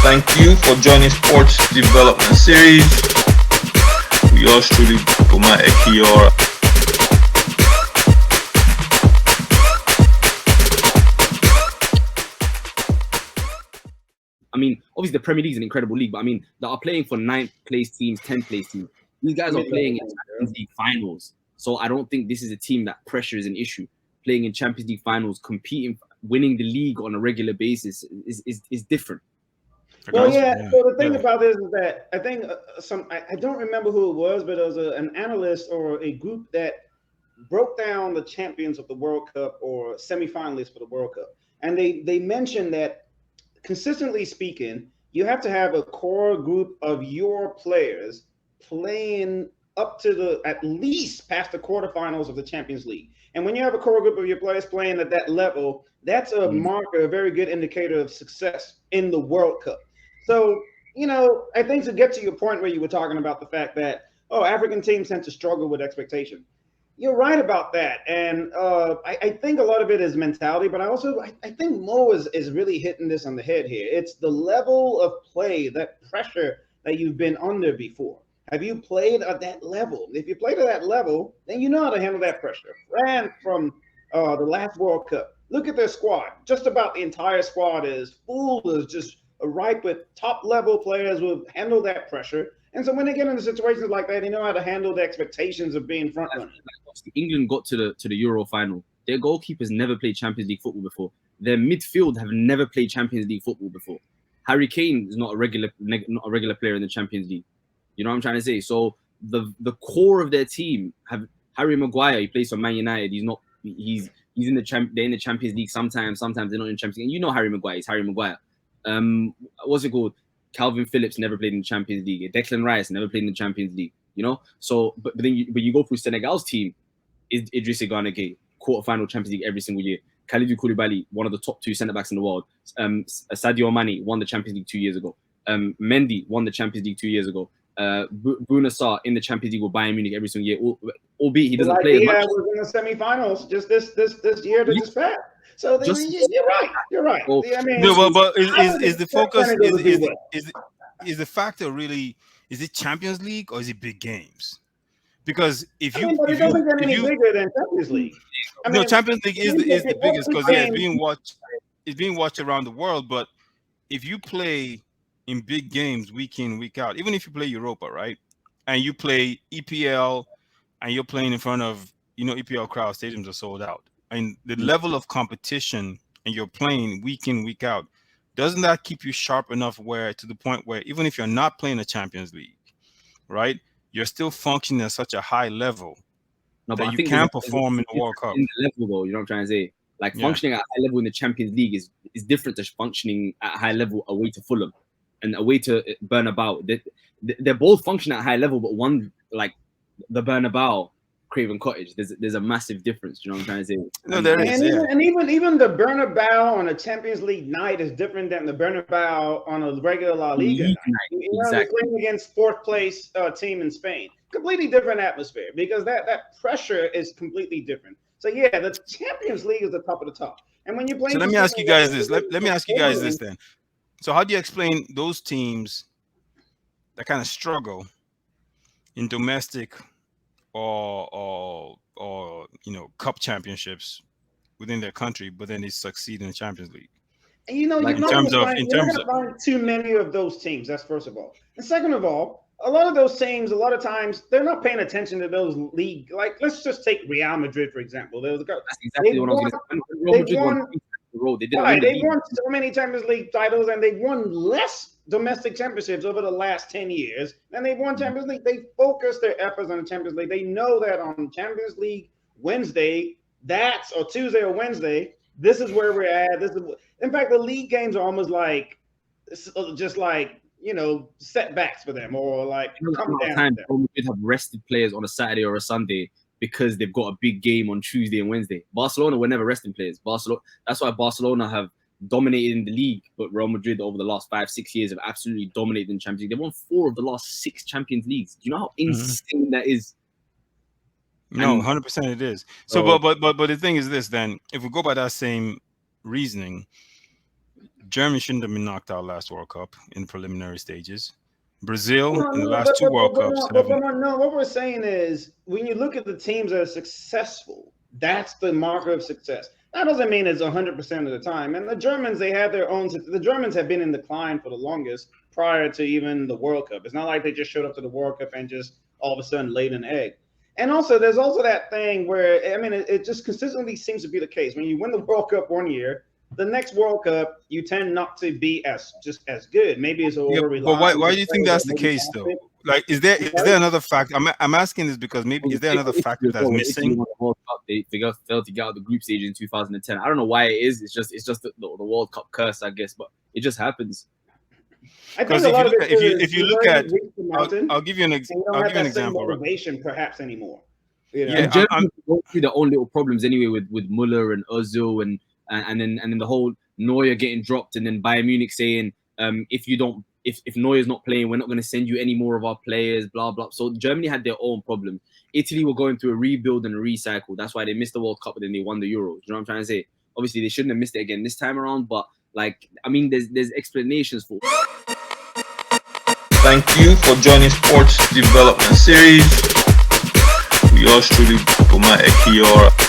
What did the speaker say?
Thank you for joining Sports Development Series. We yours truly, Boma, Ekiyor. I mean, obviously the Premier League is an incredible league, but I mean, that are playing for 9th place teams, 10th place teams. These guys are playing in Champions League finals. So I don't think this is a team that pressure is an issue. Playing in Champions League finals, competing, winning the league on a regular basis is different. Well, yeah. So the thing about this is that I think I don't remember who it was, but it was an analyst or a group that broke down the champions of the World Cup or semifinalists for the World Cup, and they mentioned that consistently speaking, you have to have a core group of your players playing up to at least past the quarterfinals of the Champions League. And when you have a core group of your players playing at that level, that's a marker, a very good indicator of success in the World Cup. So, I think to get to your point where you were talking about the fact that, African teams tend to struggle with expectation. You're right about that. And I think a lot of it is mentality, but I think Mo is really hitting this on the head here. It's the level of play, that pressure that you've been under before. Have you played at that level? If you played at that level, then you know how to handle that pressure. Ran from the last World Cup. Look at their squad. Just about the entire squad is just ripe with top-level players who handle that pressure. And so when they get into situations like that, they know how to handle the expectations of being front runners. England got to the Euro final. Their goalkeepers never played Champions League football before. Their midfield have never played Champions League football before. Harry Kane is not a regular player in the Champions League. You know what I'm trying to say? So the core of their team have Harry Maguire. He plays for Man United. He's in they're in the Champions League sometimes they're not in the Champions League. And you know Harry Maguire. He's Harry Maguire. What's it called? Calvin Phillips never played in the Champions League. Declan Rice never played in the Champions League. So but then you go through Senegal's team, Idrissa Gana Gueye, quarterfinal Champions League every single year. Kalidou Koulibaly, one of the top 2 centre backs in the world. Sadio Mane won the Champions League 2 years ago. Mendy won the Champions League 2 years ago. Bouna Sarr in the Champions League with Bayern Munich every single year, albeit he doesn't play as much. Was in the semifinals just this year that just passed. So you're right. You're right. Well, but is the focus is the factor really? Is it Champions League or is it big games? Because it doesn't get any bigger than Champions League. Champions League is the biggest because it's being watched around the world. But if you play in big games week in, week out, even if you play Europa, right, and you play EPL and you're playing in front of EPL crowd, stadiums are sold out. And the level of competition and you're playing week in, week out, doesn't that keep you sharp enough to the point where even if you're not playing the Champions League, right, you're still functioning at such a high level that you can perform in the World Cup? In the level, though, you know what I'm trying to say? Like functioning at a high level in the Champions League is different to functioning at a high level away to Fulham and away to Bernabeu. They're both functioning at a high level, but one, like the Bernabeu, Craven Cottage, there's a massive difference. You know what I'm trying to say? No, there is. And even the Bernabeu on a Champions League night is different than the Bernabeu on a regular La Liga night. You're playing against 4th place team in Spain. Completely different atmosphere because that pressure is completely different. So yeah, the Champions League is the top of the top. And when you're playing, so let me ask you guys this. Let me ask you guys this then. So how do you explain those teams that kind of struggle in domestic or cup championships within their country, but then they succeed in the Champions League? And you're not going to find too many of those teams. That's first of all. And second of all, a lot of those teams, a lot of times, they're not paying attention to those league. Like, let's just take Real Madrid, for example. That's exactly what I was going to say. They won so many Champions League titles, and they've won less domestic championships over the last 10 years, and they've won Champions League. They focus their efforts on the Champions League. They know that on Champions League Wednesday, or Tuesday or Wednesday, this is where we're at. In fact, the league games are almost like just like setbacks for them, or like come down. Real Madrid have rested players on a Saturday or a Sunday because they've got a big game on Tuesday and Wednesday. Barcelona were never resting players. That's why Barcelona have dominated in the league, but Real Madrid over the last 5-6 years have absolutely dominated in Champions League. They won 4 of the last 6 Champions Leagues. Do you know how insane that is? No, 100% it is. So, but the thing is this. Then, if we go by that same reasoning, Germany shouldn't have been knocked out last World Cup in preliminary stages. Brazil in the last two World Cups. No, what we're saying is when you look at the teams that are successful, that's the marker of success. That doesn't mean it's 100% of the time. And the Germans, they had their own. The Germans have been in decline for the longest prior to even the World Cup. It's not like they just showed up to the World Cup and just all of a sudden laid an egg. And also, there's also that thing where, I mean, it just consistently seems to be the case. When you win the World Cup one year, the next World Cup, you tend not to be as good. Maybe it's over. But why do you think that's the case, though? Like, is there another fact? I'm asking this because maybe is there another factor that's missing? They failed to get out of the group stage in 2010. I don't know why it is. It's just the World Cup curse, I guess. But it just happens. Because if you look at, I'll give you an example. Motivation, perhaps anymore. You know? Yeah, Germany going through their own little problems anyway with Muller and Özil and then the whole Neuer getting dropped, and then Bayern Munich saying if Neuer's not playing, we're not going to send you any more of our players, blah blah. So Germany had their own problems. Italy were going through a rebuild and a recycle. That's why they missed the World Cup, but then they won the Euros. You know what I'm trying to say? Obviously, they shouldn't have missed it again this time around, but like, I mean, there's explanations for. Thank you for joining Sports Development Series. We yours truly, Boma, Ekiyor.